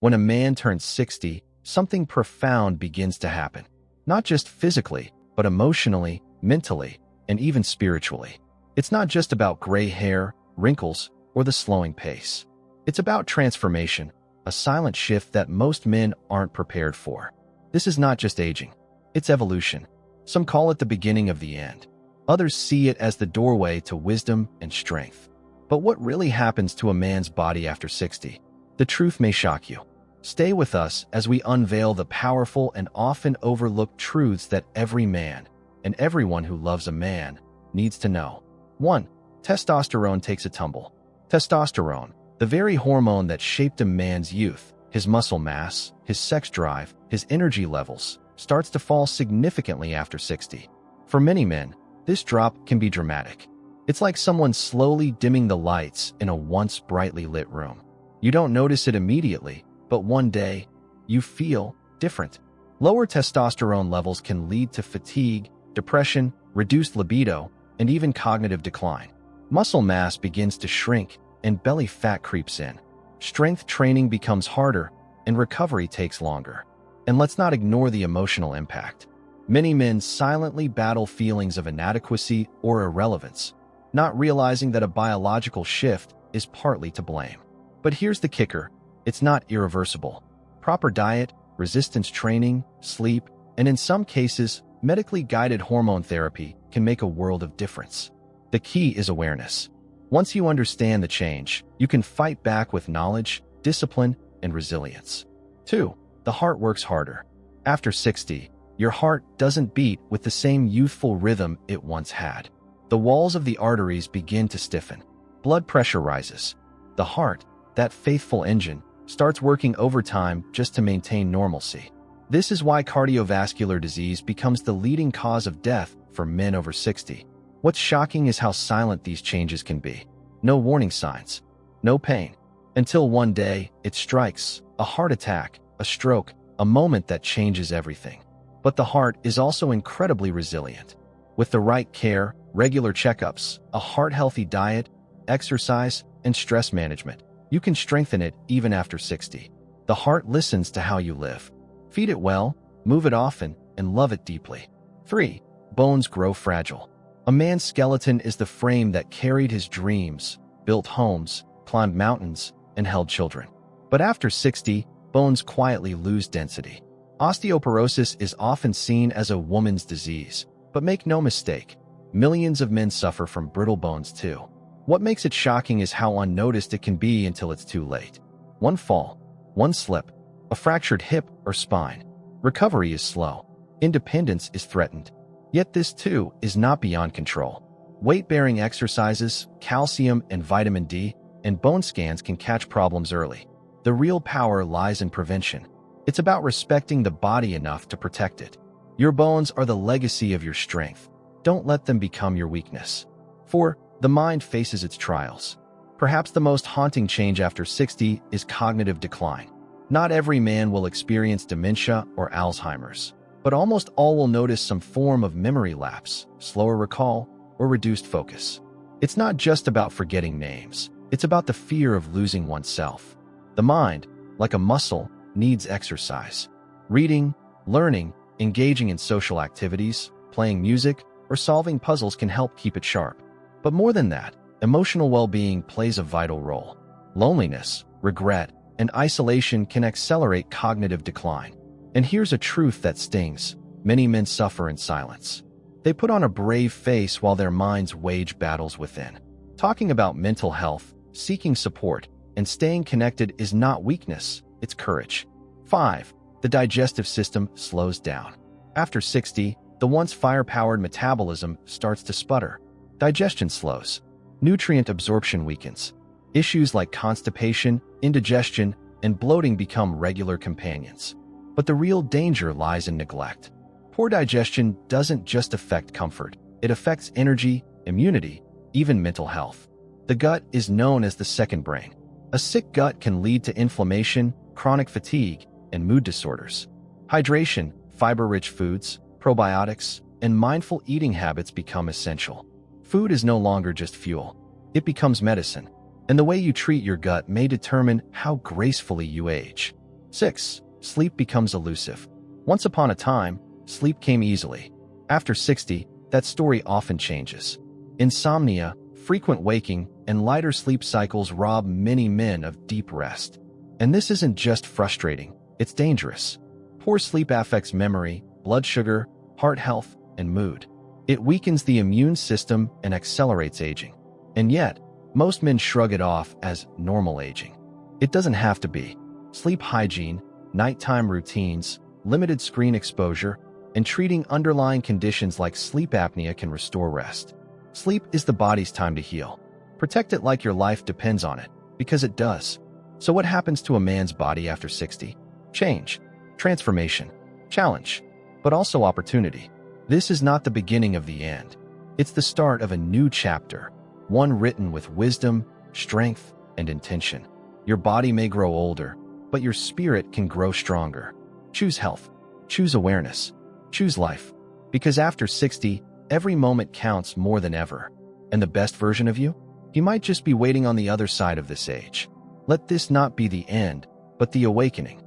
When a man turns 60, something profound begins to happen. Not just physically, but emotionally, mentally, and even spiritually. It's not just about gray hair, wrinkles, or the slowing pace. It's about transformation, a silent shift that most men aren't prepared for. This is not just aging. It's evolution. Some call it the beginning of the end. Others see it as the doorway to wisdom and strength. But what really happens to a man's body after 60? The truth may shock you. Stay with us as we unveil the powerful and often overlooked truths that every man, and everyone who loves a man, needs to know. 1. Testosterone takes a tumble. Testosterone, the very hormone that shaped a man's youth, his muscle mass, his sex drive, his energy levels, starts to fall significantly after 60. For many men, this drop can be dramatic. It's like someone slowly dimming the lights in a once brightly lit room. You don't notice it immediately, but one day, you feel different. Lower testosterone levels can lead to fatigue, depression, reduced libido, and even cognitive decline. Muscle mass begins to shrink, and belly fat creeps in. Strength training becomes harder, and recovery takes longer. And let's not ignore the emotional impact. Many men silently battle feelings of inadequacy or irrelevance, not realizing that a biological shift is partly to blame. But here's the kicker. It's not irreversible. Proper diet, resistance training, sleep, and in some cases, medically guided hormone therapy can make a world of difference. The key is awareness. Once you understand the change, you can fight back with knowledge, discipline, and resilience. 2. The heart works harder. After 60, your heart doesn't beat with the same youthful rhythm it once had. The walls of the arteries begin to stiffen. Blood pressure rises. The heart, that faithful engine, starts working overtime just to maintain normalcy. This is why cardiovascular disease becomes the leading cause of death for men over 60. What's shocking is how silent these changes can be. No warning signs, no pain, until one day it strikes, a heart attack, a stroke, a moment that changes everything. But the heart is also incredibly resilient. With the right care, regular checkups, a heart-healthy diet, exercise, and stress management, you can strengthen it even after 60. The heart listens to how you live. Feed it well, move it often, and love it deeply. 3. Bones grow fragile. A man's skeleton is the frame that carried his dreams, built homes, climbed mountains, and held children. But after 60, bones quietly lose density. Osteoporosis is often seen as a woman's disease, but make no mistake, millions of men suffer from brittle bones too. What makes it shocking is how unnoticed it can be until it's too late. One fall, one slip, a fractured hip or spine. Recovery is slow. Independence is threatened. Yet this too is not beyond control. Weight-bearing exercises, calcium and vitamin D, and bone scans can catch problems early. The real power lies in prevention. It's about respecting the body enough to protect it. Your bones are the legacy of your strength. Don't let them become your weakness. 4. The mind faces its trials. Perhaps the most haunting change after 60 is cognitive decline. Not every man will experience dementia or Alzheimer's, but almost all will notice some form of memory lapse, slower recall, or reduced focus. It's not just about forgetting names. It's about the fear of losing oneself. The mind, like a muscle, needs exercise. Reading, learning, engaging in social activities, playing music, or solving puzzles can help keep it sharp. But more than that, emotional well-being plays a vital role. Loneliness, regret, and isolation can accelerate cognitive decline. And here's a truth that stings. Many men suffer in silence. They put on a brave face while their minds wage battles within. Talking about mental health, seeking support, and staying connected is not weakness, it's courage. 5. The digestive system slows down. After 60, the once fire-powered metabolism starts to sputter. Digestion slows. Nutrient absorption weakens. Issues like constipation, indigestion, and bloating become regular companions. But the real danger lies in neglect. Poor digestion doesn't just affect comfort. It affects energy, immunity, even mental health. The gut is known as the second brain. A sick gut can lead to inflammation, chronic fatigue, and mood disorders. Hydration, fiber-rich foods, probiotics, and mindful eating habits become essential. Food is no longer just fuel. It becomes medicine. And the way you treat your gut may determine how gracefully you age. 6. Sleep becomes elusive. Once upon a time, sleep came easily. After 60, that story often changes. Insomnia, frequent waking, and lighter sleep cycles rob many men of deep rest. And this isn't just frustrating, it's dangerous. Poor sleep affects memory, blood sugar, heart health, and mood. It weakens the immune system and accelerates aging. And yet, most men shrug it off as normal aging. It doesn't have to be. Sleep hygiene, nighttime routines, limited screen exposure, and treating underlying conditions like sleep apnea can restore rest. Sleep is the body's time to heal. Protect it like your life depends on it, because it does. So what happens to a man's body after 60? Change, transformation, challenge, but also opportunity. This is not the beginning of the end. It's the start of a new chapter, one written with wisdom, strength, and intention. Your body may grow older, but your spirit can grow stronger. Choose health. Choose awareness. Choose life. Because after 60, every moment counts more than ever. And the best version of you? You might just be waiting on the other side of this age. Let this not be the end, but the awakening.